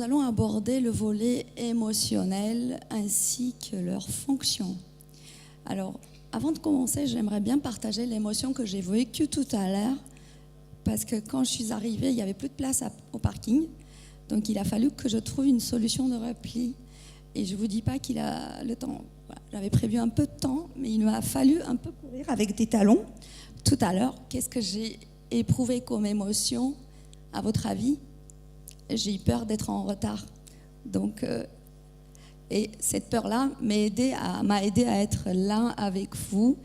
allons aborder le volet émotionnel ainsi que leurs fonctions. Alors, avant de commencer, j'aimerais bien partager l'émotion que j'ai vécue tout à l'heure, parce que quand je suis arrivée, il n'y avait plus de place au parking, donc il a fallu que je trouve une solution de repli. Et je ne vous dis pas qu'il a le temps. Voilà, j'avais prévu un peu de temps, mais il m'a fallu un peu courir avec des talons. Tout à l'heure, qu'est-ce que j'ai éprouvé comme émotion, à votre avis? J'ai eu peur d'être en retard. Donc, et cette peur-là m'a aidé à être là avec vous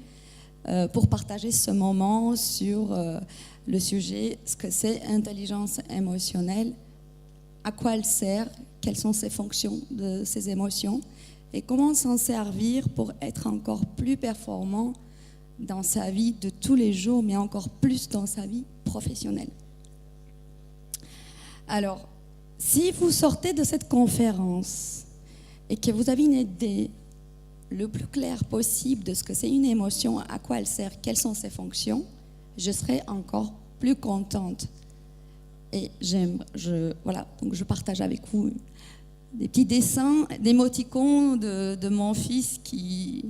pour partager ce moment sur le sujet, ce que c'est intelligence émotionnelle, à quoi elle sert, quelles sont ses fonctions de ces émotions et comment s'en servir pour être encore plus performant dans sa vie de tous les jours, mais encore plus dans sa vie professionnelle. Alors, si vous sortez de cette conférence et que vous avez une idée le plus claire possible de ce que c'est une émotion, à quoi elle sert, quelles sont ses fonctions, je serai encore plus contente. Et voilà, donc je partage avec vous des petits dessins, d'émoticônes de mon fils qui,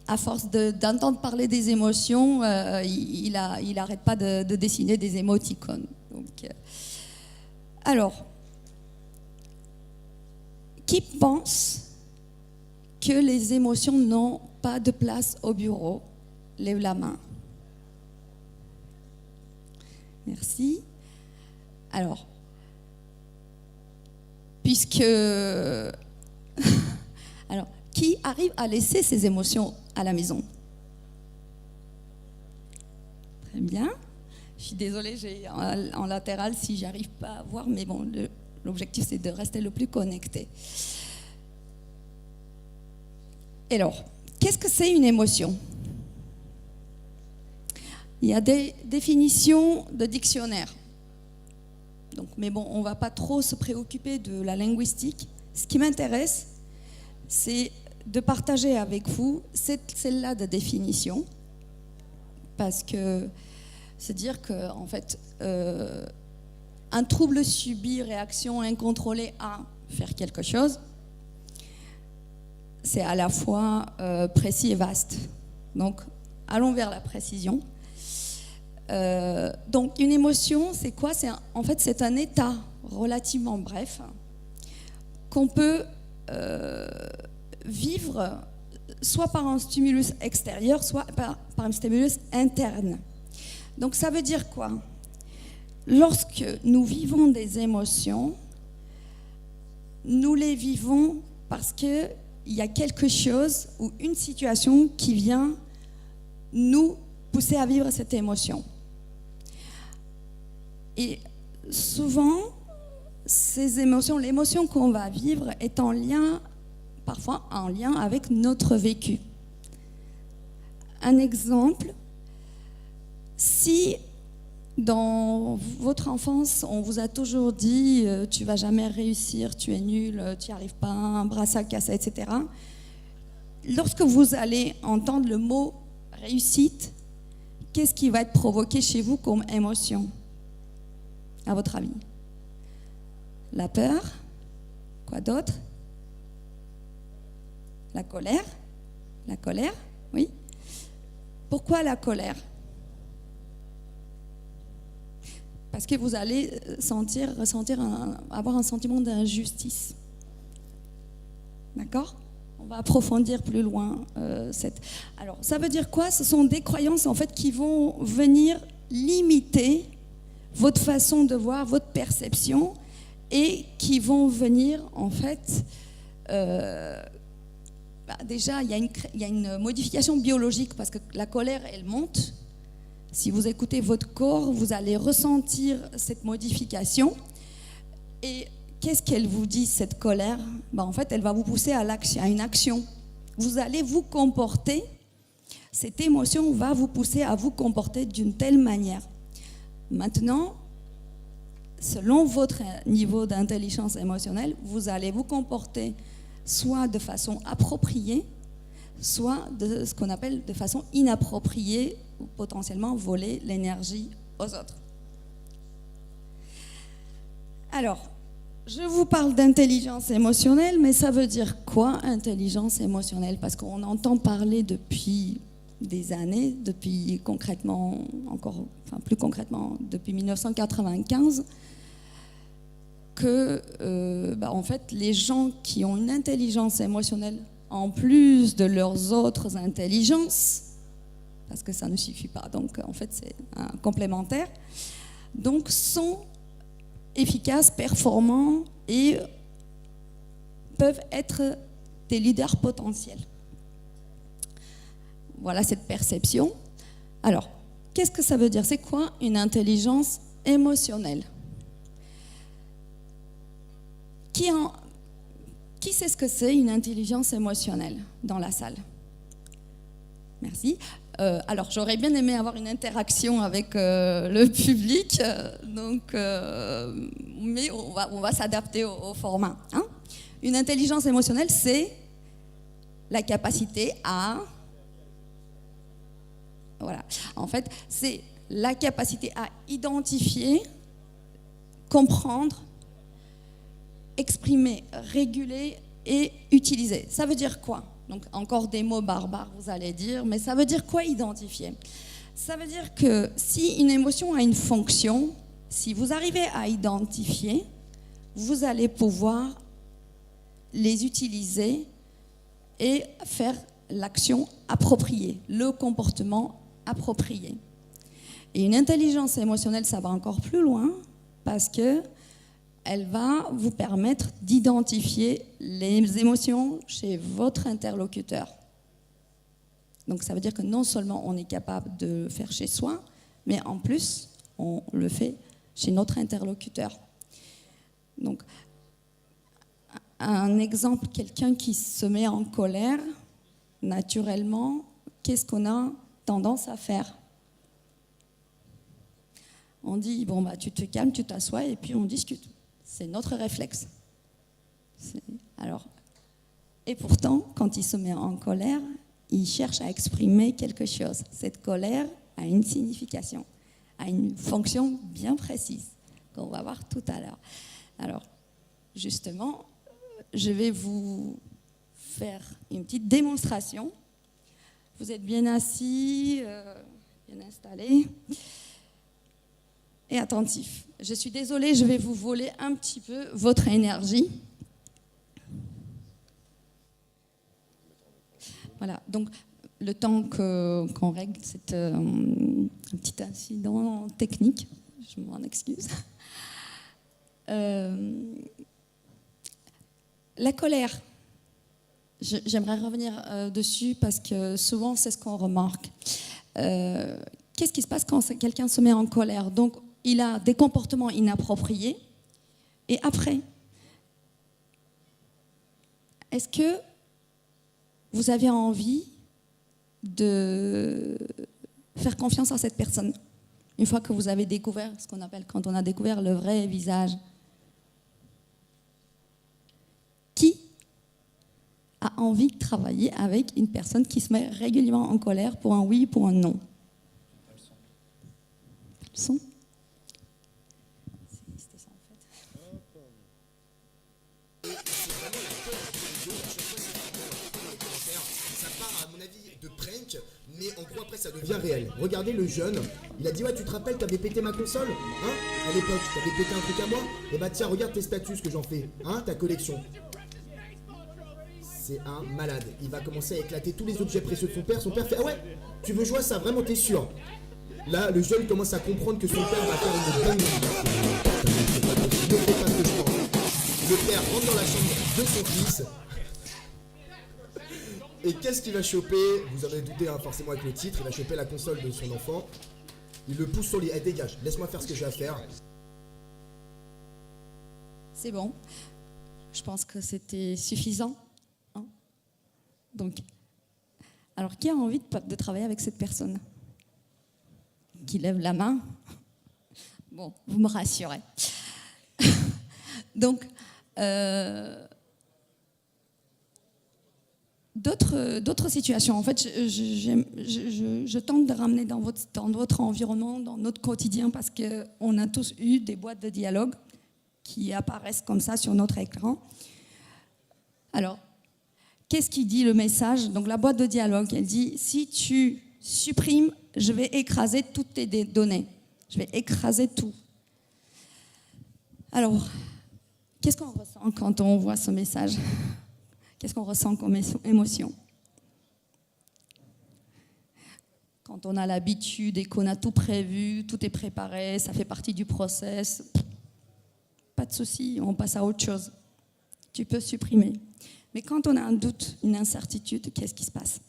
à force d'entendre parler des émotions, il n'arrête pas de dessiner des émoticônes. Donc, alors, qui pense que les émotions n'ont pas de place au bureau? Lève la main. Merci. Alors, alors, qui arrive à laisser ses émotions à la maison? Très bien. Je suis désolée, j'ai en latéral si j'arrive pas à voir, mais bon, l'objectif c'est de rester le plus connecté. Alors, qu'est-ce que c'est une émotion? Il y a des définitions de dictionnaire. Donc, mais bon, on ne va pas trop se préoccuper de la linguistique. Ce qui m'intéresse, c'est de partager avec vous celle-là de définition, parce que c'est dire que, en fait, un trouble subi, réaction incontrôlée à faire quelque chose, c'est à la fois précis et vaste. Donc, allons vers la précision. Donc, une émotion, c'est quoi? En fait, c'est un état relativement bref qu'on peut vivre soit par un stimulus extérieur, soit par un stimulus interne. Donc, ça veut dire quoi? Lorsque nous vivons des émotions, nous les vivons parce qu'il y a quelque chose ou une situation qui vient nous pousser à vivre cette émotion. Et souvent, ces émotions, l'émotion qu'on va vivre est parfois en lien avec notre vécu. Un exemple, si dans votre enfance, on vous a toujours dit « tu ne vas jamais réussir, tu es nul, tu n'y arrives pas, un bras à casser, etc. » Lorsque vous allez entendre le mot « réussite », qu'est-ce qui va être provoqué chez vous comme émotion, à votre avis? La peur? Quoi d'autre? La colère? La colère, oui. Pourquoi la colère? Parce que vous allez avoir un sentiment d'injustice. D'accord? On va approfondir plus loin Alors, ça veut dire quoi? Ce sont des croyances en fait qui vont venir limiter votre façon de voir, votre perception, et qui vont venir en fait déjà il y a une modification biologique parce que la colère elle monte. Si vous écoutez votre corps, vous allez ressentir cette modification. Et qu'est-ce qu'elle vous dit, cette colère? En fait, elle va vous pousser à une action. Vous allez vous comporter, cette émotion va vous pousser à vous comporter d'une telle manière. Maintenant, selon votre niveau d'intelligence émotionnelle, vous allez vous comporter soit de façon appropriée, soit de ce qu'on appelle de façon inappropriée, ou potentiellement voler l'énergie aux autres. Alors, je vous parle d'intelligence émotionnelle, mais ça veut dire quoi, intelligence émotionnelle? Parce qu'on entend parler depuis des années, depuis concrètement, plus concrètement, depuis 1995, que en fait, les gens qui ont une intelligence émotionnelle, en plus de leurs autres intelligences, parce que ça ne suffit pas, donc en fait c'est un complémentaire, donc sont efficaces, performants et peuvent être des leaders potentiels. Voilà cette perception. Alors, qu'est-ce que ça veut dire? C'est quoi une intelligence émotionnelle? Qui sait ce que c'est une intelligence émotionnelle dans la salle? Merci. Alors, j'aurais bien aimé avoir une interaction avec le public, mais on va s'adapter au format. Hein. Une intelligence émotionnelle, c'est la capacité à... Voilà. En fait, c'est la capacité à identifier, comprendre, exprimer, réguler et utiliser. Ça veut dire quoi? Donc encore des mots barbares, vous allez dire, mais ça veut dire quoi identifier? Ça veut dire que si une émotion a une fonction, si vous arrivez à identifier, vous allez pouvoir les utiliser et faire l'action appropriée, le comportement approprié. Et une intelligence émotionnelle, ça va encore plus loin parce que elle va vous permettre d'identifier les émotions chez votre interlocuteur. Donc ça veut dire que non seulement on est capable de le faire chez soi, mais en plus, on le fait chez notre interlocuteur. Donc, un exemple, quelqu'un qui se met en colère, naturellement, qu'est-ce qu'on a tendance à faire? On dit, bon, tu te calmes, tu t'assois et puis on discute. C'est notre réflexe. Et pourtant, quand il se met en colère, il cherche à exprimer quelque chose. Cette colère a une signification, a une fonction bien précise, qu'on va voir tout à l'heure. Alors, justement, je vais vous faire une petite démonstration. Vous êtes bien assis, bien installés et attentifs. Je suis désolée, je vais vous voler un petit peu votre énergie. Voilà, donc le temps qu'on règle un petit incident technique, je m'en excuse. La colère, j'aimerais revenir dessus parce que souvent c'est ce qu'on remarque. Qu'est-ce qui se passe quand quelqu'un se met en colère? Donc, il a des comportements inappropriés. Et après, est-ce que vous avez envie de faire confiance à cette personne? Une fois que vous avez découvert ce qu'on appelle, quand on a découvert le vrai visage. Qui a envie de travailler avec une personne qui se met régulièrement en colère pour un oui, pour un non? Le son. C'était ça en fait. Ça part à mon avis de prank, mais en gros après ça devient réel. Regardez le jeune, il a dit ouais tu te rappelles t'avais pété ma console, hein? À l'époque t'avais pété un truc à moi. Et bah tiens regarde tes statuts que j'en fais, hein? Ta collection. C'est un malade. Il va commencer à éclater tous les objets précieux de son père. Son père fait ah ouais tu veux jouer à ça, vraiment t'es sûr? Là le jeune commence à comprendre que son père va faire une bonne ne fais pas ce que je pense. Le père rentre dans la chambre de son fils. Et qu'est-ce qu'il va choper? Vous en avez douté hein, forcément avec le titre. Il va choper la console de son enfant. Il le pousse sur les... dégage, laisse-moi faire ce que j'ai à faire. C'est bon. Je pense que c'était suffisant. Hein? Donc, alors qui a envie de travailler avec cette personne? Qui lève la main? Bon, vous me rassurez. Donc, d'autres situations. En fait, je tente de ramener dans votre environnement, dans notre quotidien, parce qu'on a tous eu des boîtes de dialogue qui apparaissent comme ça sur notre écran. Alors, qu'est-ce qui dit le message? Donc la boîte de dialogue, elle dit, si tu supprimes, je vais écraser toutes tes données. Je vais écraser tout. Alors, qu'est-ce qu'on ressent quand on voit ce message? Qu'est-ce qu'on ressent comme émotion? Quand on a l'habitude et qu'on a tout prévu, tout est préparé, ça fait partie du process, pas de souci, on passe à autre chose. Tu peux supprimer. Mais quand on a un doute, une incertitude, qu'est-ce qui se passe?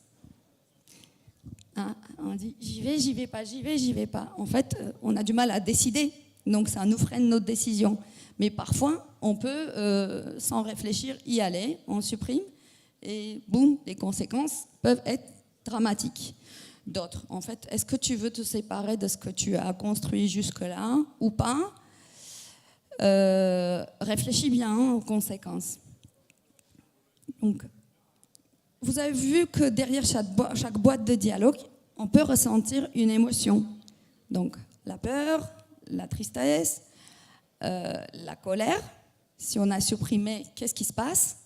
On dit j'y vais pas, j'y vais pas. En fait, on a du mal à décider, donc ça nous freine notre décision. Mais parfois, on peut, sans réfléchir, y aller, on supprime, et boum, les conséquences peuvent être dramatiques. D'autres, en fait, est-ce que tu veux te séparer de ce que tu as construit jusque-là ou pas? Réfléchis bien aux conséquences. Donc, vous avez vu que derrière chaque boîte de dialogue, on peut ressentir une émotion. Donc, la peur, la tristesse, la colère. Si on a supprimé, qu'est-ce qui se passe?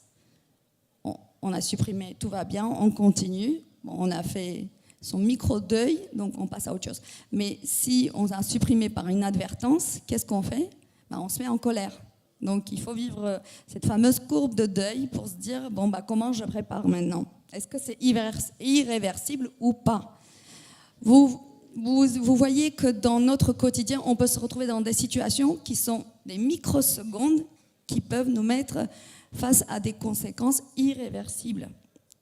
On a supprimé, tout va bien, on continue. Bon, on a fait son micro-deuil, donc on passe à autre chose. Mais si on a supprimé par inadvertance, qu'est-ce qu'on fait? On se met en colère. Donc il faut vivre cette fameuse courbe de deuil pour se dire, comment je prépare maintenant? Est-ce que c'est irréversible ou pas? Vous voyez que dans notre quotidien, on peut se retrouver dans des situations qui sont des microsecondes qui peuvent nous mettre face à des conséquences irréversibles.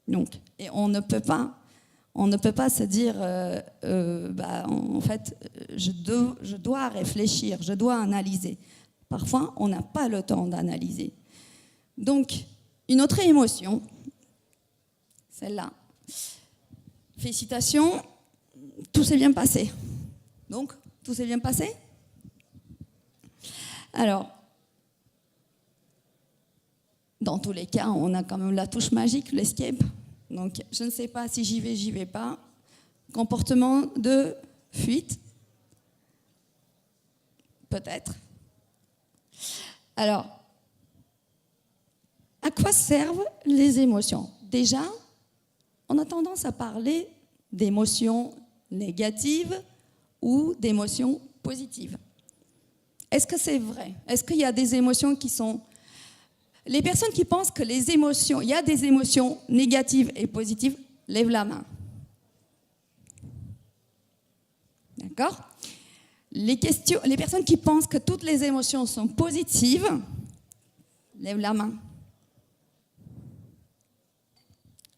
Donc, et on ne peut pas se dire, en fait, je dois réfléchir, je dois analyser. Parfois, on n'a pas le temps d'analyser. Donc, une autre émotion, celle-là. Félicitations, tout s'est bien passé. Donc, tout s'est bien passé? Alors, dans tous les cas, on a quand même la touche magique, l'escape. Donc, je ne sais pas si j'y vais pas. Comportement de fuite? Peut-être. Alors, à quoi servent les émotions? Déjà, on a tendance à parler d'émotions négatives ou d'émotions positives. Est-ce que c'est vrai? Est-ce qu'il y a des émotions qui sont... Les personnes qui pensent que il y a des émotions négatives et positives, lèvent la main. D'accord? Les personnes qui pensent que toutes les émotions sont positives, lèvent la main.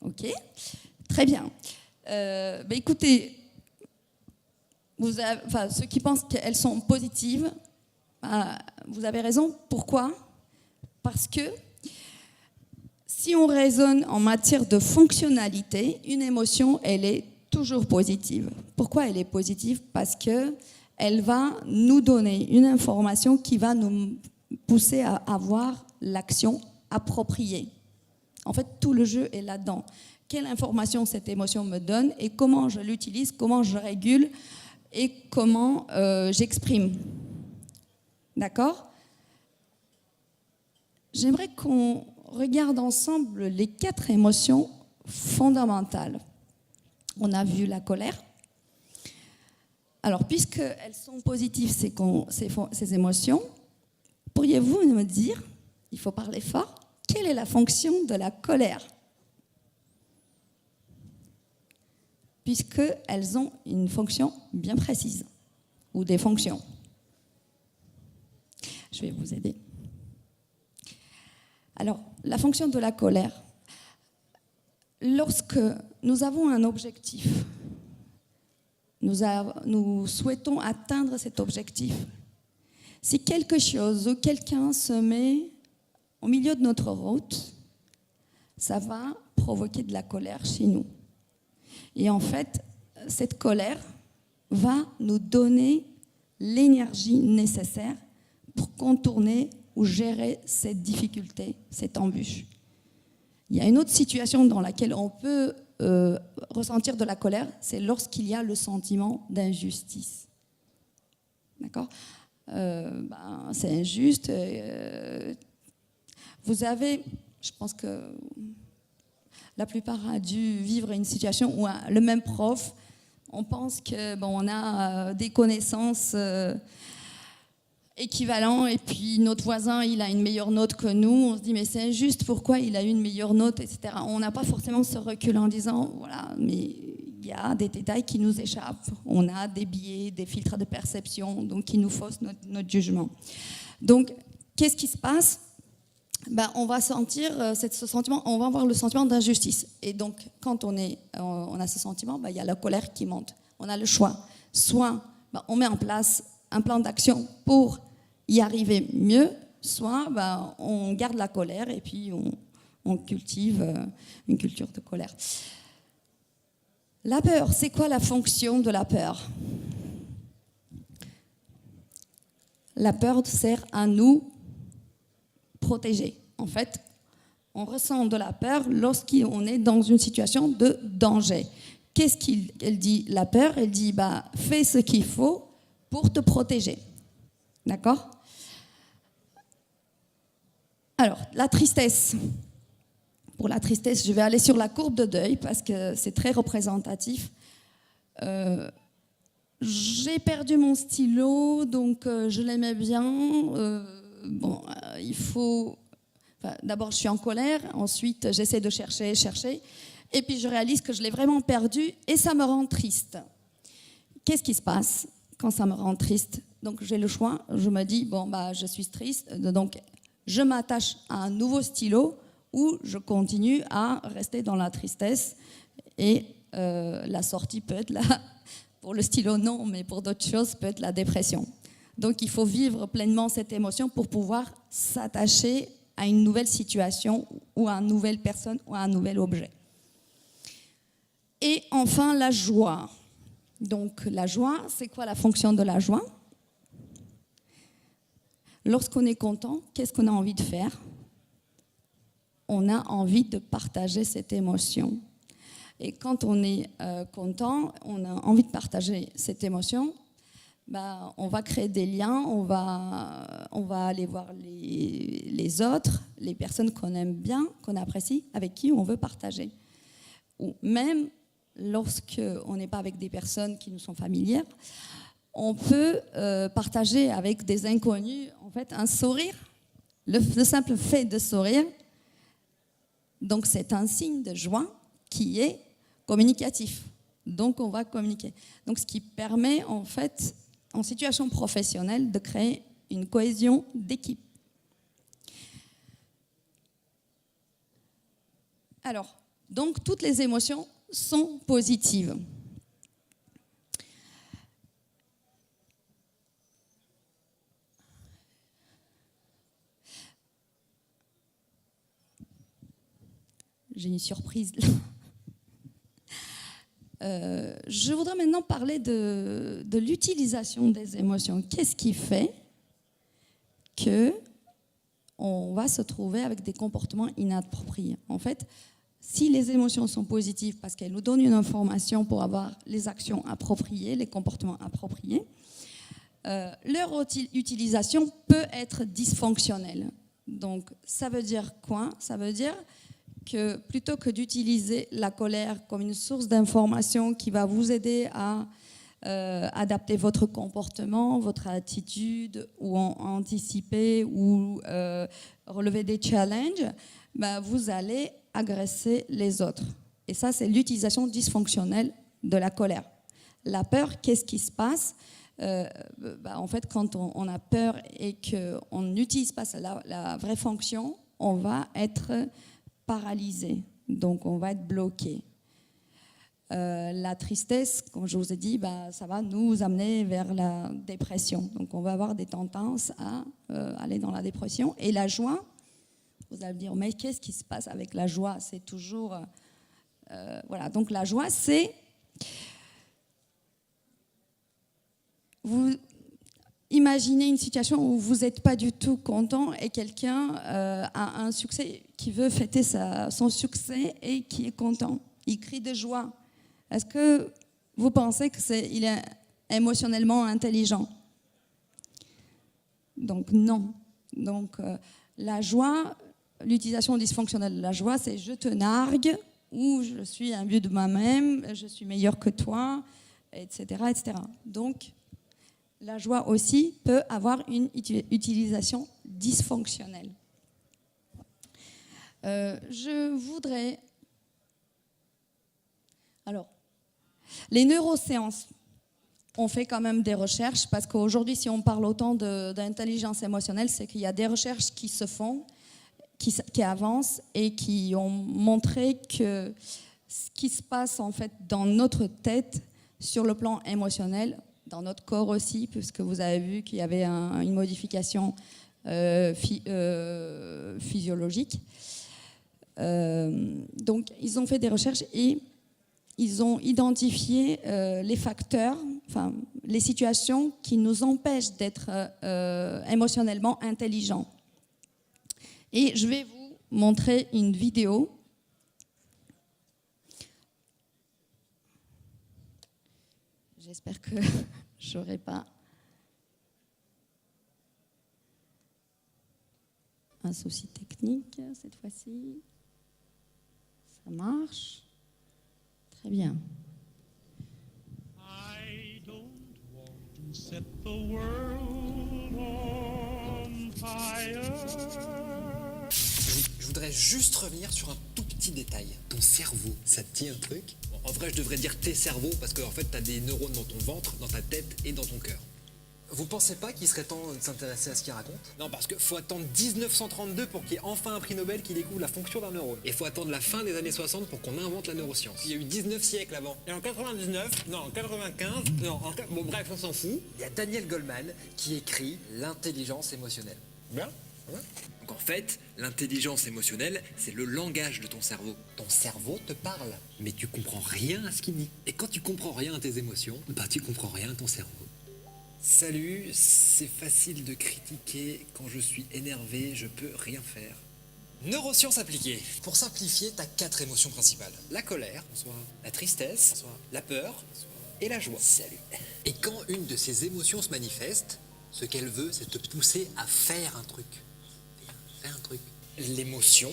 Ok? Très bien. Écoutez, ceux qui pensent qu'elles sont positives, vous avez raison. Pourquoi? Parce que si on raisonne en matière de fonctionnalité, une émotion, elle est toujours positive. Pourquoi elle est positive? Parce qu'elle va nous donner une information qui va nous pousser à avoir l'action appropriée. En fait, tout le jeu est là-dedans. Quelle information cette émotion me donne et comment je l'utilise, comment je régule et comment j'exprime. D'accord? J'aimerais qu'on regarde ensemble les 4 émotions fondamentales. On a vu la colère. Alors, puisqu'elles sont positives, ces émotions, pourriez-vous me dire, il faut parler fort, quelle est la fonction de la colère? Puisqu'elles ont une fonction bien précise, ou des fonctions. Je vais vous aider. Alors, la fonction de la colère, lorsque nous avons un objectif, nous souhaitons atteindre cet objectif, si quelque chose ou quelqu'un se met au milieu de notre route, ça va provoquer de la colère chez nous. Et en fait, cette colère va nous donner l'énergie nécessaire pour contourner ou gérer cette difficulté, cette embûche. Il y a une autre situation dans laquelle on peut ressentir de la colère, c'est lorsqu'il y a le sentiment d'injustice. D'accord ? c'est injuste. Vous avez, je pense que la plupart a dû vivre une situation où le même prof, on pense que on a des connaissances équivalentes et puis notre voisin il a une meilleure note que nous, on se dit mais c'est injuste, pourquoi il a eu une meilleure note, etc. On n'a pas forcément ce recul en disant voilà, mais il y a des détails qui nous échappent, on a des biais, des filtres de perception, donc qui nous faussent notre jugement. Donc qu'est-ce qui se passe? On va sentir ce sentiment, on va avoir le sentiment d'injustice. Et donc, quand on a ce sentiment, il y a la colère qui monte. On a le choix. Soit on met en place un plan d'action pour y arriver mieux, soit on garde la colère et puis on cultive une culture de colère. La peur, c'est quoi la fonction de la peur? La peur sert à nous protéger. En fait, on ressent de la peur lorsqu'on est dans une situation de danger. Qu'est-ce qu'elle dit, la peur? Elle dit, fais ce qu'il faut pour te protéger. D'accord? Alors, la tristesse. Pour la tristesse, je vais aller sur la courbe de deuil parce que c'est très représentatif. J'ai perdu mon stylo, donc je l'aimais bien. Il faut... d'abord, je suis en colère. Ensuite, j'essaie de chercher. Et puis, je réalise que je l'ai vraiment perdu et ça me rend triste. Qu'est-ce qui se passe quand ça me rend triste? Donc, j'ai le choix. Je me dis, je suis triste. Donc, je m'attache à un nouveau stylo ou je continue à rester dans la tristesse. Et la sortie peut être là. Pour le stylo, non, mais pour d'autres choses, peut être la dépression. Donc, il faut vivre pleinement cette émotion pour pouvoir s'attacher à une nouvelle situation ou à une nouvelle personne ou à un nouvel objet. Et enfin, la joie. Donc, la joie, c'est quoi la fonction de la joie? Lorsqu'on est content, qu'est-ce qu'on a envie de faire? On a envie de partager cette émotion. Et quand on est content, on a envie de partager cette émotion, on va créer des liens, on va aller voir les autres, les personnes qu'on aime bien, qu'on apprécie, avec qui on veut partager. Ou même lorsqu'on n'est pas avec des personnes qui nous sont familières, on peut partager avec des inconnus en fait, un sourire, le simple fait de sourire. Donc c'est un signe de joie qui est communicatif. Donc on va communiquer. Donc ce qui permet en fait, en situation professionnelle, de créer une cohésion d'équipe. Alors, donc toutes les émotions sont positives. J'ai une surprise là. Je voudrais maintenant parler de l'utilisation des émotions. Qu'est-ce qui fait qu'on va se trouver avec des comportements inappropriés? En fait, si les émotions sont positives parce qu'elles nous donnent une information pour avoir les actions appropriées, les comportements appropriés, leur utilisation peut être dysfonctionnelle. Donc, ça veut dire quoi? Ça veut dire que plutôt que d'utiliser la colère comme une source d'information qui va vous aider à adapter votre comportement, votre attitude, ou anticiper, ou relever des challenges, vous allez agresser les autres. Et ça, c'est l'utilisation dysfonctionnelle de la colère. La peur, qu'est-ce qui se passe? En fait, quand on a peur et qu'on n'utilise pas la vraie fonction, on va être paralysé, donc on va être bloqué. La tristesse, comme je vous ai dit, ça va nous amener vers la dépression. Donc on va avoir des tendances à aller dans la dépression. Et la joie, vous allez me dire, mais qu'est-ce qui se passe avec la joie? C'est toujours... voilà, donc la joie, c'est... Vous imaginez une situation où vous n'êtes pas du tout content et quelqu'un a un succès, qui veut fêter son succès et qui est content. Il crie de joie. Est-ce que vous pensez qu'il est émotionnellement intelligent? Donc non. Donc la joie, l'utilisation dysfonctionnelle de la joie, c'est je te nargue, ou je suis un but de moi-même, je suis meilleur que toi, etc., etc. Donc la joie aussi peut avoir une utilisation dysfonctionnelle. Je voudrais... Alors, les neurosciences, on fait quand même des recherches, parce qu'aujourd'hui, si on parle autant d'intelligence émotionnelle, c'est qu'il y a des recherches qui se font, qui avancent, et qui ont montré que ce qui se passe en fait dans notre tête, sur le plan émotionnel, dans notre corps aussi, puisque vous avez vu qu'il y avait une modification physiologique. Donc, ils ont fait des recherches et ils ont identifié les facteurs, enfin, les situations qui nous empêchent d'être émotionnellement intelligents. Et je vais vous montrer une vidéo. J'espère que je n'aurai pas un souci technique cette fois-ci. Ça marche. Très bien. I don't want to set the world on fire. Je voudrais juste revenir sur un tout petit détail. Ton cerveau, ça te dit un truc? En vrai, je devrais dire tes cerveaux parce qu'en fait, t'as des neurones dans ton ventre, dans ta tête et dans ton cœur. Vous pensez pas qu'il serait temps de s'intéresser à ce qu'il raconte? Non, parce qu'il faut attendre 1932 pour qu'il y ait enfin un prix Nobel qui découvre la fonction d'un neurone. Et il faut attendre la fin des années 60 pour qu'on invente la neuroscience. Il y a eu 19 siècles avant. Et en 99, non, en 95, non, bon bref, on s'en fout. Il y a Daniel Goleman qui écrit l'intelligence émotionnelle. Bien. Ouais. Donc en fait, l'intelligence émotionnelle, c'est le langage de ton cerveau. Ton cerveau te parle, mais tu comprends rien à ce qu'il dit. Et quand tu comprends rien à tes émotions, bah tu comprends rien à ton cerveau. Salut, c'est facile de critiquer. Quand je suis énervé, je peux rien faire. Neurosciences appliquées. Pour simplifier, t'as 4 émotions principales. La colère, bonsoir. La tristesse, bonsoir. La peur, bonsoir. Et la joie. Salut. Et quand une de ces émotions se manifeste, ce qu'elle veut, c'est te pousser à faire un truc. Fais un truc. L'émotion,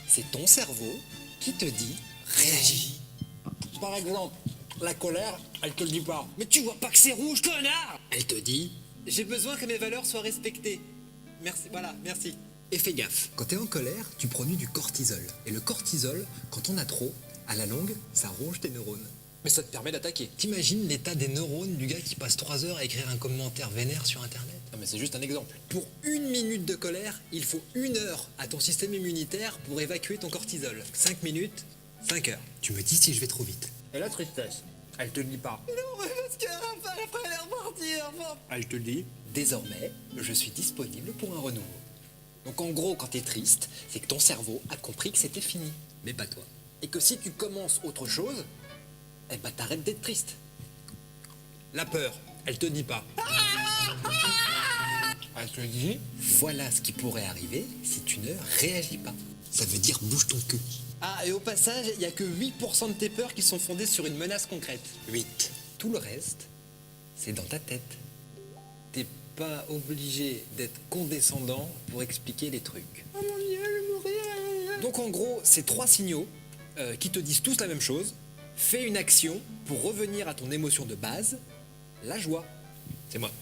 c'est ton cerveau qui te dit réagis. Par exemple, la colère, elle te le dit pas. Mais tu vois pas que c'est rouge, connard! Elle te dit j'ai besoin que mes valeurs soient respectées. Merci, voilà, merci. Et fais gaffe, quand t'es en colère, tu produis du cortisol. Et le cortisol, quand on a trop, à la longue, ça ronge tes neurones. Mais ça te permet d'attaquer. T'imagines l'état des neurones du gars qui passe 3 heures à écrire un commentaire vénère sur Internet? Non mais c'est juste un exemple. Pour 1 minute de colère, il faut 1 heure à ton système immunitaire pour évacuer ton cortisol. 5 minutes, 5 heures. Tu me dis si je vais trop vite. Et la tristesse, elle te le dit pas. Non mais parce qu'après elle est repartie. Elle te dit, désormais, je suis disponible pour un renouveau. Donc en gros, quand t'es triste, c'est que ton cerveau a compris que c'était fini. Mais pas toi. Et que si tu commences autre chose, eh ben t'arrêtes d'être triste. La peur, elle te dit pas. Elle te dit, voilà ce qui pourrait arriver si tu ne réagis pas. Ça veut dire bouge ton cul. Ah, et au passage, il n'y a que 8% de tes peurs qui sont fondées sur une menace concrète. 8. Tout le reste, c'est dans ta tête. T'es pas obligé d'être condescendant pour expliquer les trucs. Oh mon Dieu, je mourrai. Donc en gros, c'est 3 signaux qui te disent tous la même chose. Fais une action pour revenir à ton émotion de base, la joie. C'est moi.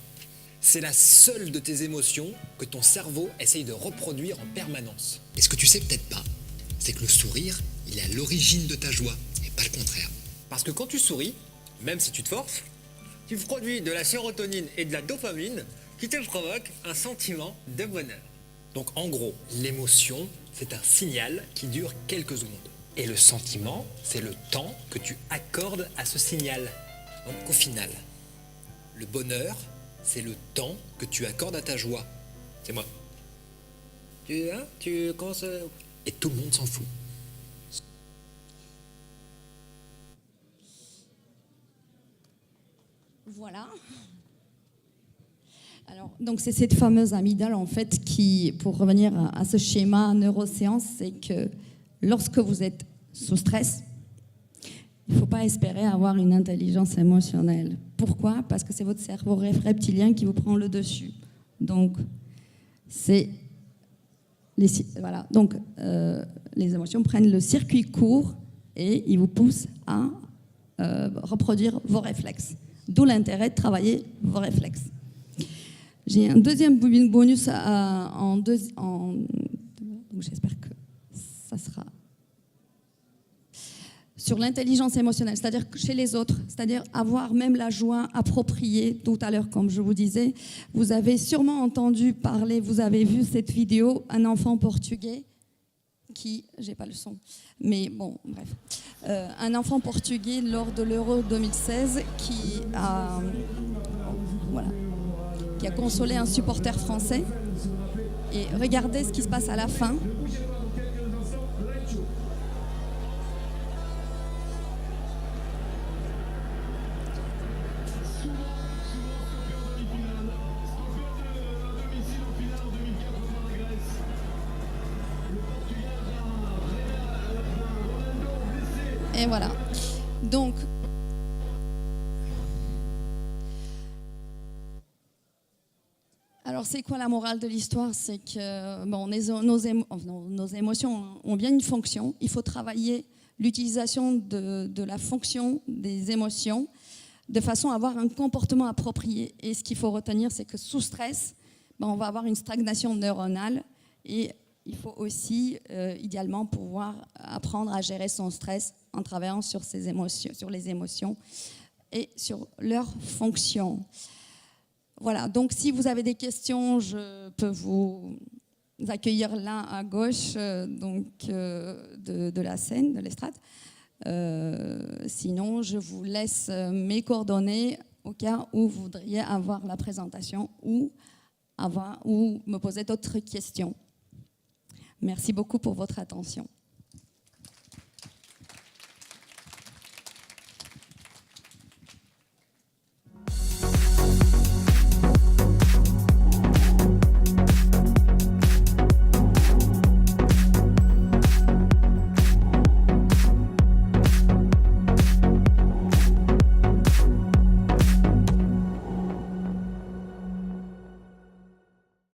C'est la seule de tes émotions que ton cerveau essaye de reproduire en permanence. Et ce que tu sais peut-être pas, c'est que le sourire, il est à l'origine de ta joie, et pas le contraire. Parce que quand tu souris, même si tu te forces, tu produis de la sérotonine et de la dopamine qui te provoquent un sentiment de bonheur. Donc en gros, l'émotion, c'est un signal qui dure quelques secondes. Et le sentiment, c'est le temps que tu accordes à ce signal. Donc au final, le bonheur, c'est le temps que tu accordes à ta joie. C'est moi. Tu commences... Et tout le monde s'en fout. Voilà. Alors, donc c'est cette fameuse amygdale en fait qui, pour revenir à ce schéma neurosciences, c'est que lorsque vous êtes sous stress, il ne faut pas espérer avoir une intelligence émotionnelle. Pourquoi? Parce que c'est votre cerveau reptilien qui vous prend le dessus. Donc, Voilà. Donc, les émotions prennent le circuit court et ils vous poussent à reproduire vos réflexes. D'où l'intérêt de travailler vos réflexes. J'ai un deuxième bonus donc j'espère que ça sera sur l'intelligence émotionnelle, c'est-à-dire chez les autres, c'est-à-dire avoir même la joie appropriée. Tout à l'heure, comme je vous disais, vous avez sûrement entendu parler, vous avez vu cette vidéo, un enfant portugais qui, j'ai pas le son, mais bon, bref, un enfant portugais lors de l'Euro 2016 qui a consolé un supporter français. Et regardez ce qui se passe à la fin. Et voilà. Donc, alors c'est quoi la morale de l'histoire? C'est que bon, nos émotions ont bien une fonction. Il faut travailler l'utilisation de la fonction des émotions de façon à avoir un comportement approprié. Et ce qu'il faut retenir, c'est que sous stress, on va avoir une stagnation neuronale et il faut aussi, idéalement, pouvoir apprendre à gérer son stress en travaillant sur ses émotions, sur les émotions et sur leurs fonctions. Voilà, donc si vous avez des questions, je peux vous accueillir là à gauche de la scène, de l'estrade. Sinon, je vous laisse mes coordonnées au cas où vous voudriez avoir la présentation ou me poser d'autres questions. Merci beaucoup pour votre attention.